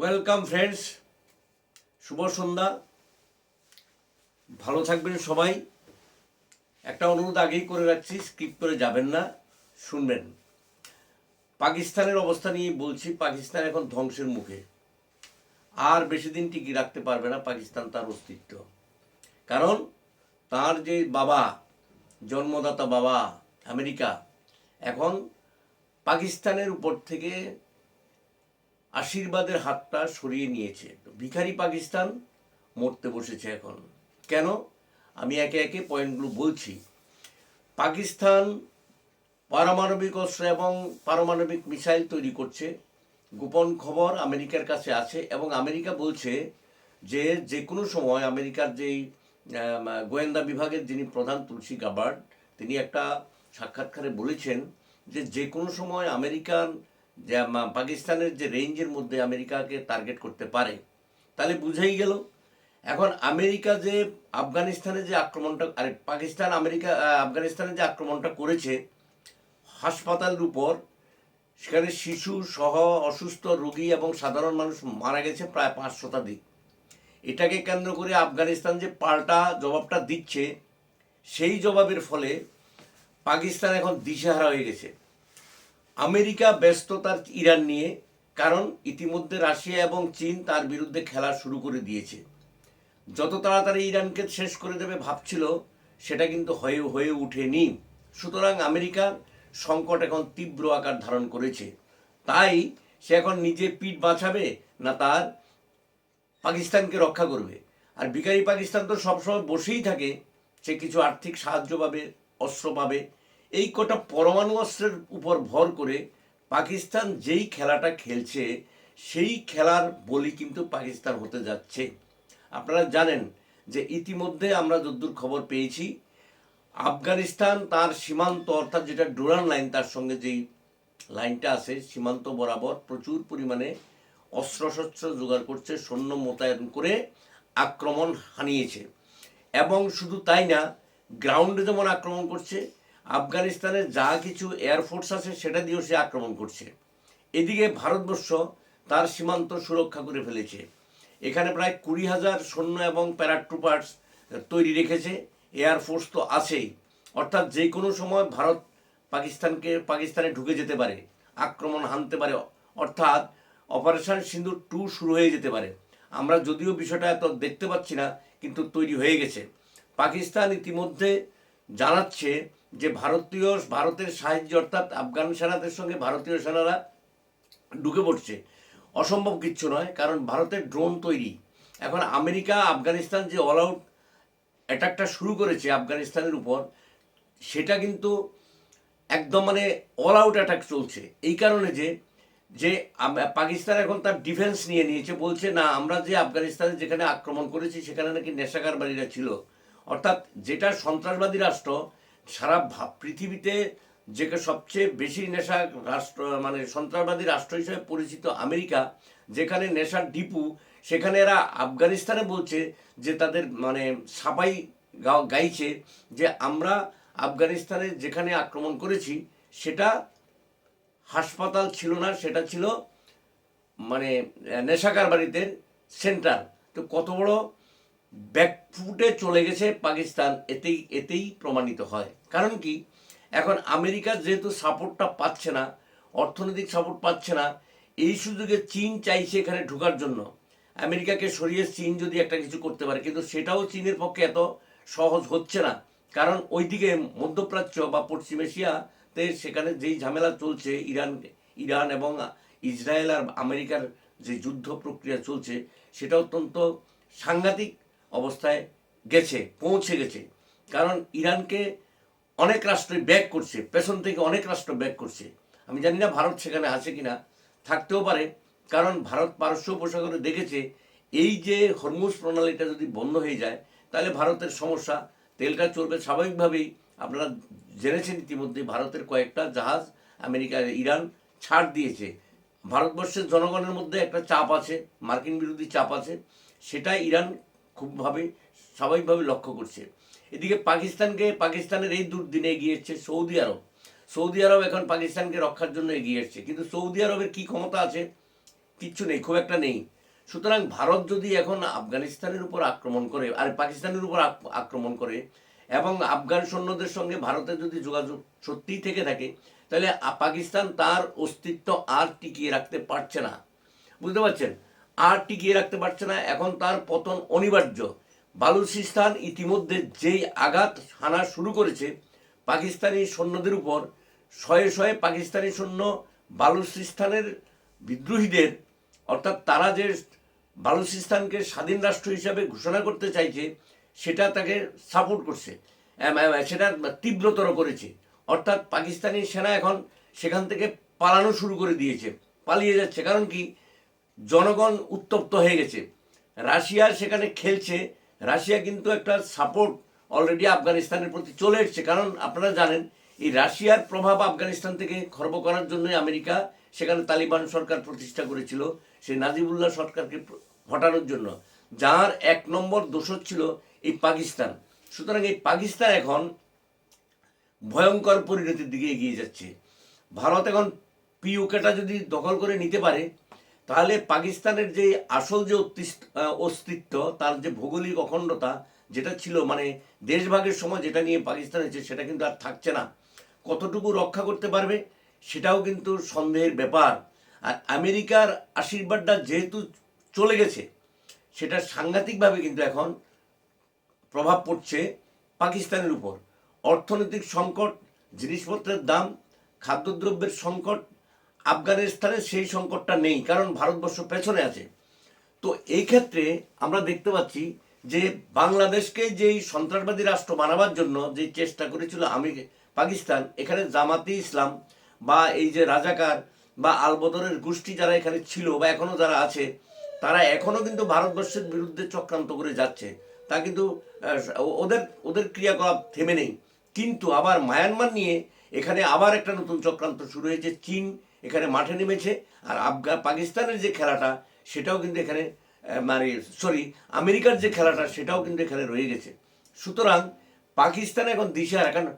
Welcome friends, শুভ সন্ধ্যা। ভালো থাকবেন সবাই। একটা অনুরোধ আগেই করে রাখছি, স্কিপ করে যাবেন না, শুনবেন। পাকিস্তানের অবস্থা নিয়ে বলছি। পাকিস্তান এখন ধ্বংসের মুখে, আর বেশি দিন টিকিয়ে রাখতে পারবে না পাকিস্তান তার অস্তিত্ব। কারণ তার যে বাবা, জন্মদাতা বাবা আমেরিকা, এখন পাকিস্তানের উপর থেকে আশীর্বাদের হাতটা সরিয়ে নিয়েছে। ভিখারি পাকিস্তান মরতে বসেছে এখন। কেন? আমি একে একে পয়েন্টগুলো বলছি। পাকিস্তান পারমাণবিক অস্ত্র এবং পারমাণবিক মিসাইল তৈরি করছে। গোপন খবর আমেরিকার কাছে আছে এবং আমেরিকা বলছে যে যে কোনো সময় আমেরিকার যেই গোয়েন্দা বিভাগের যিনি প্রধান তুলসী গাবার্ড, তিনি একটা সাক্ষাৎকারে বলেছেন যে যে কোনো সময় আমেরিকান যে পাকিস্তানের যে রেঞ্জের মধ্যে আমেরিকাকে টার্গেট করতে পারে। তাহলে বুঝেই গেল এখন আমেরিকা যে আফগানিস্তানে যে আক্রমণটা, আরে পাকিস্তান আমেরিকা আফগানিস্তানে যে আক্রমণটা করেছে হাসপাতালের উপর, সেখানে শিশু সহ অসুস্থ রোগী এবং সাধারণ মানুষ মারা গেছে প্রায় 5 শতাধিক। এটাকে কেন্দ্র করে আফগানিস্তান যে পাল্টা জবাবটা দিচ্ছে, সেই জবাবের ফলে পাকিস্তান এখন দিশেহারা হয়ে গেছে। আমেরিকা ব্যস্ত তার ইরান নিয়ে, কারণ ইতিমধ্যে রাশিয়া এবং চীন তার বিরুদ্ধে খেলা শুরু করে দিয়েছে। যত তাড়াতাড়ি ইরানকে শেষ করে দেবে ভাবছিল, সেটা কিন্তু হয়ে ওঠেনি। সুতরাং আমেরিকার সংকট এখন তীব্র আকার ধারণ করেছে। তাই সে এখন নিজে পিঠ বাঁচাবে না তার পাকিস্তানকে রক্ষা করবে। আর ভিখারি পাকিস্তান তো সবসময় বসেই থাকে, সে কিছু আর্থিক সাহায্য পাবে, অস্ত্র পাবে। এই কটা পরমাণু অস্ত্রের উপর ভর করে পাকিস্তান যেই খেলাটা খেলছে, সেই খেলার বলি কিন্তু পাকিস্তান হতে যাচ্ছে। আপনারা জানেন যে ইতিমধ্যে আমরা যদ্দূর খবর পেয়েছি, আফগানিস্তান তার সীমান্ত, অর্থাৎ যেটা ডুরান লাইন, তার সঙ্গে যেই লাইনটা আছে সীমান্ত বরাবর প্রচুর পরিমাণে অস্ত্রশস্ত্র জোগাড় করছে, সৈন্য মোতায়েন করে আক্রমণ হানিয়েছে। এবং শুধু তাই না, গ্রাউন্ডে যেমন আক্রমণ করছে, আফগানিস্তানের যা কিছু এয়ারফোর্স আছে সেটা দিয়েও সে আক্রমণ করছে। এদিকে ভারতবর্ষ তার সীমান্ত সুরক্ষা করে ফেলেছে। এখানে প্রায় 20,000 সৈন্য এবং প্যারাট্রুপার্স তৈরি রেখেছে। এয়ারফোর্স তো আছেই, অর্থাৎ যে কোনো সময় ভারত পাকিস্তানে ঢুকে যেতে পারে, আক্রমণ হানতে পারে, অর্থাৎ অপারেশন সিন্দুর 2 শুরু হয়ে যেতে পারে। আমরা যদিও বিষয়টা এত দেখতে পাচ্ছি না, কিন্তু তৈরি হয়ে গেছে। পাকিস্তান ইতিমধ্যে জানাচ্ছে যে ভারতের সাহায্যে, অর্থাৎ আফগান সেনাদের সঙ্গে ভারতীয় সেনারা ঢুকে পড়ছে। অসম্ভব কিচ্ছু নয়, কারণ ভারতের ড্রোন তৈরি। এখন আমেরিকা আফগানিস্তান যে অল আউট অ্যাটাকটা শুরু করেছে আফগানিস্তানের উপর, সেটা কিন্তু একদম অল আউট অ্যাটাক চলছে। এই কারণে যে যে পাকিস্তান এখন তার ডিফেন্স নিয়ে নিয়েছে, বলছে না, আমরা যে আফগানিস্তানে যেখানে আক্রমণ করেছি সেখানে নাকি নেশাকারবাদীরা ছিল। অর্থাৎ যেটা সন্ত্রাসবাদী রাষ্ট্র, সারা পৃথিবীতে যে সবচেয়ে বেশি নেশা রাষ্ট্র, সন্ত্রাসবাদী রাষ্ট্র হিসেবে পরিচিত আমেরিকা, যেখানে নেশার ডিপু, সেখানে এরা আফগানিস্তানে বলছে যে তাদের সাফাই গাইছে যে আমরা আফগানিস্তানে যেখানে আক্রমণ করেছি সেটা হাসপাতাল ছিল না, সেটা ছিল নেশাকারবারীদের সেন্টার। তো কত বড় ব্যাকফুটে চলে গেছে পাকিস্তান, এতেই প্রমাণিত হয়। কারণ কি, এখন আমেরিকা যেহেতু সাপোর্টটা পাচ্ছে না, অর্থনৈতিক সাপোর্ট পাচ্ছে না, এই সুযোগে চীন চাইছে এখানে ঢোকার জন্য। আমেরিকাকে সরিয়ে চীন যদি একটা কিছু করতে পারে, কিন্তু সেটাও চীনের পক্ষে এত সহজ হচ্ছে না। কারণ ওইদিকে মধ্যপ্রাচ্য বা পশ্চিম এশিয়াতে সেখানে যেই ঝামেলা চলছে, ইরান এবং ইসরায়েল আর আমেরিকার যে যুদ্ধ প্রক্রিয়া চলছে, সেটা অত্যন্ত সাংঘাতিক অবস্থায় পৌঁছে গেছে। কারণ ইরানকে অনেক রাষ্ট্রই ব্যাক করছে, পেছন থেকে অনেক রাষ্ট্র ব্যাক করছে। আমি জানি না ভারত সেখানে আছে কিনা, থাকতেও পারে। কারণ ভারত পারস্য উপসাগরে দেখেছে, এই যে হরমুজ প্রণালীটা যদি বন্ধ হয়ে যায়, তাহলে ভারতের সমস্যা, তেলটা চলবে স্বাভাবিকভাবেই। আপনারা জেনেছেন ইতিমধ্যে ভারতের কয়েকটা জাহাজ ইরান ছাড় দিয়েছে। ভারতবর্ষের জনগণের মধ্যে একটা চাপ আছে, মার্কিন বিরোধী চাপ আছে, সেটা ইরান স্বাভাবিকভাবে লক্ষ্য করছে। এদিকে পাকিস্তানের এই দুর্দিনে এগিয়ে এসছে সৌদি আরব এখন পাকিস্তানকে রক্ষার জন্য এগিয়ে এসছে। কিন্তু সৌদি আরবের কি ক্ষমতা আছে কিচ্ছু নেই, খুব একটা নেই। সুতরাং ভারত যদি এখন আফগানিস্তানের উপর আক্রমণ করে আর পাকিস্তানের উপর আক্রমণ করে এবং আফগান সৈন্যদের সঙ্গে ভারতের যদি যোগাযোগ সত্যিই থেকে থাকে, তাহলে পাকিস্তান তার অস্তিত্ব আর টিকিয়ে রাখতে পারছে না। বুঝতে পারছেন? আর টিকিয়ে রাখতে পারছে না, এখন তার পতন অনিবার্য। বালুচিস্তান ইতিমধ্যে যেই আঘাত হানা শুরু করেছে পাকিস্তানি সৈন্যদের উপর, শয়ে শয়ে পাকিস্তানি সৈন্য বালুচিস্তানের বিদ্রোহীদের, অর্থাৎ তারা যে বালুচিস্তানকে স্বাধীন রাষ্ট্র হিসাবে ঘোষণা করতে চাইছে সেটা তাকে সাপোর্ট করছে, সেটা তীব্রতর করেছে। অর্থাৎ পাকিস্তানি সেনা এখন সেখান থেকে পালানো শুরু করে দিয়েছে, পালিয়ে যাচ্ছে। কারণ কি? জনগণ উত্তপ্ত হয়ে গেছে। রাশিয়া সেখানে খেলছে, রাশিয়া কিন্তু একটা সাপোর্ট অলরেডি আফগানিস্তানের প্রতি চলে এসছে। কারণ আপনারা জানেন এই রাশিয়ার প্রভাব আফগানিস্তান থেকে খর্ব করার জন্যই আমেরিকা সেখানে তালিবান সরকার প্রতিষ্ঠা করেছিল, সেই নাজিবুল্লাহ সরকারকে হটানোর জন্য, যার এক নম্বর দোষর ছিল এই পাকিস্তান। সুতরাং এই পাকিস্তান এখন ভয়ঙ্কর পরিণতির দিকে এগিয়ে যাচ্ছে। ভারত এখন পিওকেটা যদি দখল করে নিতে পারে, তাহলে পাকিস্তানের যে আসল যে অস্তিত্ব, তার যে ভৌগোলিক অখণ্ডতা যেটা ছিল, মানে দেশভাগের সময় যেটা নিয়ে পাকিস্তান হয়েছে, সেটা কিন্তু আর থাকছে না। কতটুকু রক্ষা করতে পারবে সেটাও কিন্তু সন্দেহের ব্যাপার। আর আমেরিকার আশীর্বাদটা যেহেতু চলে গেছে, সেটা সাংঘাতিকভাবে কিন্তু এখন প্রভাব পড়ছে পাকিস্তানের উপর। অর্থনৈতিক সংকট, জিনিসপত্রের দাম, খাদ্যদ্রব্যের সংকট। আফগানিস্তানে সেই সংকটটা নেই, কারণ ভারতবর্ষ পেছনে আছে। তো এই ক্ষেত্রে আমরা দেখতে পাচ্ছি যে বাংলাদেশকে যেই সন্ত্রাসবাদী রাষ্ট্র বানাবার জন্য যে চেষ্টা করেছিল পাকিস্তান, এখানে জামাতি ইসলাম বা এই যে রাজাকার বা আলবদরের গোষ্ঠী যারা এখানে ছিল বা এখনও যারা আছে, তারা এখনও কিন্তু ভারতবর্ষের বিরুদ্ধে চক্রান্ত করে যাচ্ছে। তা কিন্তু ওদের ওদের ক্রিয়াকলাপ থেমে নেই। কিন্তু আবার মায়ানমার নিয়ে এখানে আবার একটা নতুন চক্রান্ত শুরু হয়েছে। চীন এখানে মাঠে নেমেছে। আর পাকিস্তানের যে খেলাটা সেটাও কিন্তু এখানে মানে আমেরিকার যে খেলাটা সেটাও কিন্তু এখানে রয়ে গেছে। সুতরাং পাকিস্তান এখন দিশাহারা। কারণ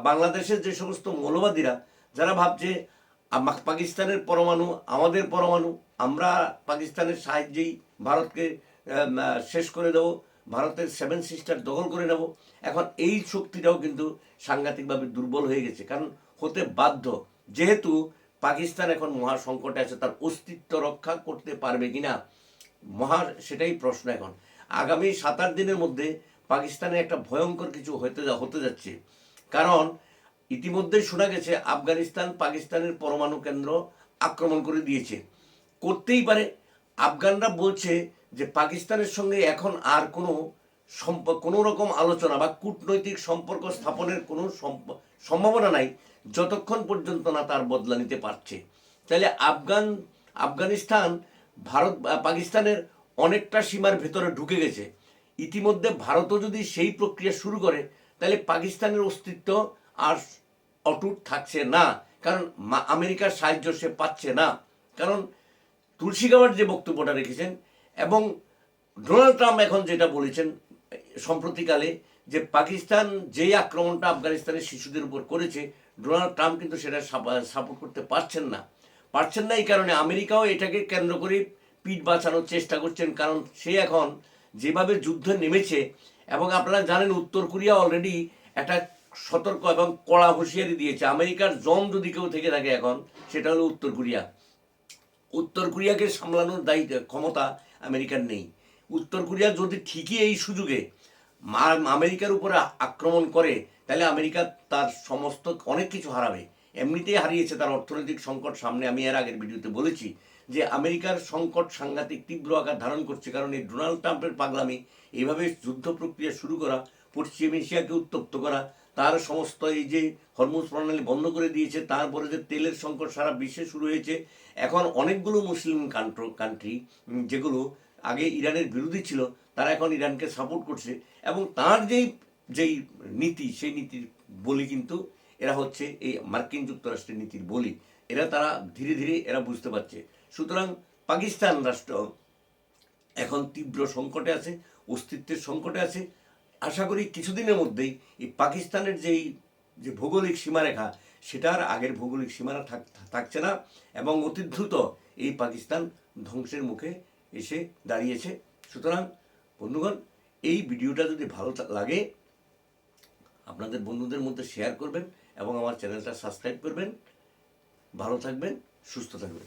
বাংলাদেশের যে সমস্ত মৌলবাদীরা যারা ভাবছে পাকিস্তানের পরমাণু আমাদের পরমাণু, আমরা পাকিস্তানের সাহায্যেই ভারতকে শেষ করে দেবো, ভারতের 7 সিস্টার দখল করে নেব, এখন এই শক্তিটাও কিন্তু সাংঘাতিকভাবে দুর্বল হয়ে গেছে। কারণ হতে বাধ্য, যেহেতু পাকিস্তান এখন মহা সংকটে আছে, তার অস্তিত্ব রক্ষা করতে পারবে কিনা সেটাই প্রশ্ন এখন। আগামী 7-8 দিনের মধ্যে পাকিস্তানে একটা ভয়ঙ্কর কিছু হতে যাচ্ছে। কারণ ইতিমধ্যেই শোনা গেছে আফগানিস্তান পাকিস্তানের পরমাণু কেন্দ্র আক্রমণ করে দিয়েছে, করতেই পারে। আফগানরা বলছে যে পাকিস্তানের সঙ্গে এখন আর কোনো রকম আলোচনা বা কূটনৈতিক সম্পর্ক স্থাপনের কোনো সম্ভাবনা নাই, যতক্ষণ পর্যন্ত না তার বদলা নিতে পারছে। তাহলে আফগানিস্তান পাকিস্তানের অনেকটা সীমার ভেতরে ঢুকে গেছে। ইতিমধ্যে ভারতও যদি সেই প্রক্রিয়া শুরু করে, তাহলে পাকিস্তানের অস্তিত্ব আর অটুট থাকছে না। কারণ আমেরিকার সাহায্য সে পাচ্ছে না। কারণ তুলসী গাওয়ার যে বক্তব্যটা রেখেছেন এবং ডোনাল্ড ট্রাম্প এখন যেটা বলেছেন সম্প্রতিকালে, যে পাকিস্তান যেই আক্রমণটা আফগানিস্তানের শিশুদের উপর করেছে, ডোনাল্ড ট্রাম্প কিন্তু সেটা সাপোর্ট করতে পারছেন না। এই কারণে আমেরিকাও এটাকে কেন্দ্র করে পিঠ বাঁচানোর চেষ্টা করছেন। কারণ সে এখন যেভাবে যুদ্ধে নেমেছে, এবং আপনারা জানেন উত্তর কোরিয়া অলরেডি একটা সতর্ক এবং কড়া হুঁশিয়ারি দিয়েছে। আমেরিকার জম যদি কেউ থেকে থাকে এখন, সেটা হলো উত্তর কোরিয়া। উত্তর কোরিয়াকে সামলানোর ক্ষমতা আমেরিকার নেই। উত্তর কোরিয়া যদি ঠিকই এই সুযোগে আমেরিকার উপরে আক্রমণ করে, তাহলে আমেরিকা তার সমস্ত অনেক কিছু হারাবে। এমনিতেই হারিয়েছে, তার অর্থনৈতিক সংকট সামনে। আমি এর আগের ভিডিওতে বলেছি যে আমেরিকার সংকট সাংঘাতিক তীব্র আকার ধারণ করছে। কারণ এই ডোনাল্ড ট্রাম্পের পাগলামি, এইভাবে যুদ্ধ প্রক্রিয়া শুরু করা, পশ্চিম এশিয়াকে উত্তপ্ত করা, তার সমস্ত এই যে হরমুজ প্রণালী বন্ধ করে দিয়েছে, তারপরে যে তেলের সংকট সারা বিশ্বে শুরু হয়েছে। এখন অনেকগুলো মুসলিম কান্ট্রি যেগুলো আগে ইরানের বিরোধী ছিল, তারা এখন ইরানকে সাপোর্ট করছে। এবং তার যেই নীতি, সেই নীতির বলি কিন্তু এরা হচ্ছে এই মার্কিন যুক্তরাষ্ট্রের নীতির বলি। তারা ধীরে ধীরে বুঝতে পারছে। সুতরাং পাকিস্তান রাষ্ট্র এখন তীব্র সংকটে আছে, অস্তিত্বের সংকটে আছে। আশা করি কিছুদিনের মধ্যেই এই পাকিস্তানের যে ভৌগোলিক সীমারেখা, সেটার আগের ভৌগোলিক সীমানা থাকছে না, এবং অতি দ্রুত এই পাকিস্তান ধ্বংসের মুখে এসে দাঁড়িয়েছে। সুতরাং বন্ধুগণ, এই ভিডিওটা যদি ভালো লাগে আপনাদের বন্ধুদের মধ্যে শেয়ার করবেন এবং আমার চ্যানেলটা সাবস্ক্রাইব করবেন। ভালো থাকবেন, সুস্থ থাকবেন।